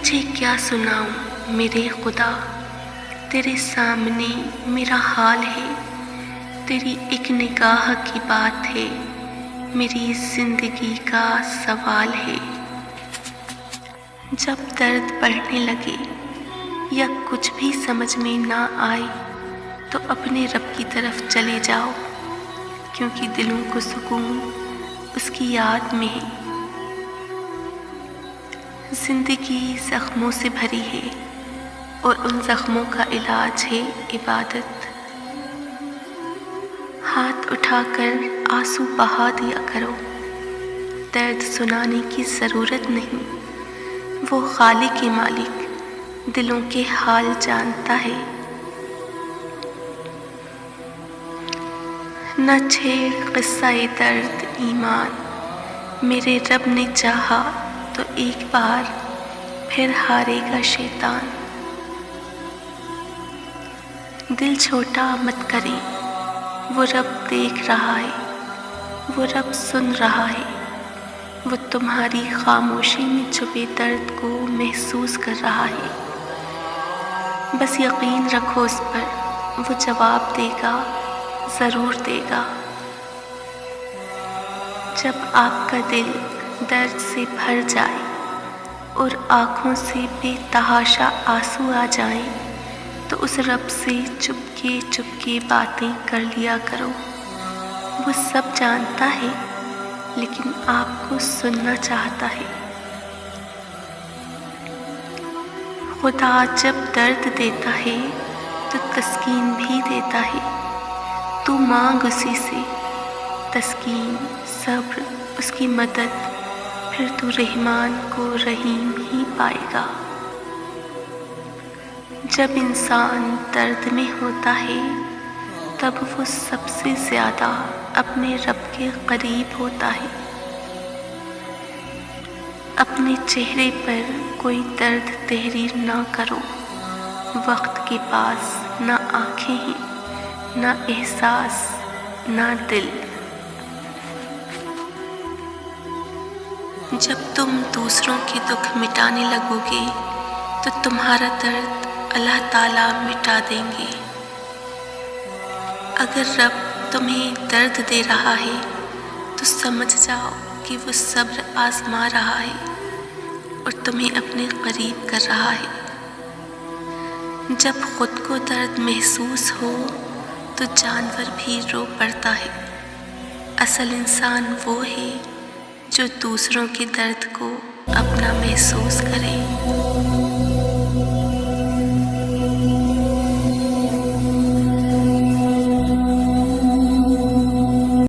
تجھے کیا سناؤں میرے خدا، تیرے سامنے میرا حال ہے، تیری ایک نگاہ کی بات ہے، میری زندگی کا سوال ہے۔ جب درد بڑھنے لگے یا کچھ بھی سمجھ میں نہ آئے تو اپنے رب کی طرف چلے جاؤ، کیونکہ دلوں کو سکون اس کی یاد میں ہے۔ زندگی زخموں سے بھری ہے اور ان زخموں کا علاج ہے عبادت۔ ہاتھ اٹھا کر آنسو بہا دیا کرو، درد سنانے کی ضرورت نہیں، وہ خالق مالک دلوں کے حال جانتا ہے۔ نہ چھیڑ قصہ درد ایمان، میرے رب نے چاہا تو ایک بار پھر ہارے گا شیطان۔ دل چھوٹا مت کرے، وہ رب دیکھ رہا ہے، وہ رب سن رہا ہے، وہ تمہاری خاموشی میں چھپے درد کو محسوس کر رہا ہے۔ بس یقین رکھو اس پر، وہ جواب دے گا، ضرور دے گا۔ جب آپ کا دل درد سے بھر جائے اور آنکھوں سے بے تحاشا آنسو آ جائیں تو اس رب سے چپکے باتیں کر لیا کرو۔ وہ سب جانتا ہے لیکن آپ کو سننا چاہتا ہے۔ خدا جب درد دیتا ہے تو تسکین بھی دیتا ہے، تو مانگ اسی سے تسکین، صبر، اس کی مدد، پھر تو رحمان کو رحیم ہی پائے گا۔ جب انسان درد میں ہوتا ہے تب وہ سب سے زیادہ اپنے رب کے قریب ہوتا ہے۔ اپنے چہرے پر کوئی درد تحریر نہ کرو، وقت کے پاس نہ آنکھیں ہیں، نہ احساس، نہ دل۔ جب تم دوسروں کے دکھ مٹانے لگو گے تو تمہارا درد اللہ تعالیٰ مٹا دیں گے۔ اگر رب تمہیں درد دے رہا ہے تو سمجھ جاؤ کہ وہ صبر آزما رہا ہے اور تمہیں اپنے قریب کر رہا ہے۔ جب خود کو درد محسوس ہو تو جانور بھی رو پڑتا ہے۔ اصل انسان وہ ہے جو دوسروں کے درد کو اپنا محسوس کرے۔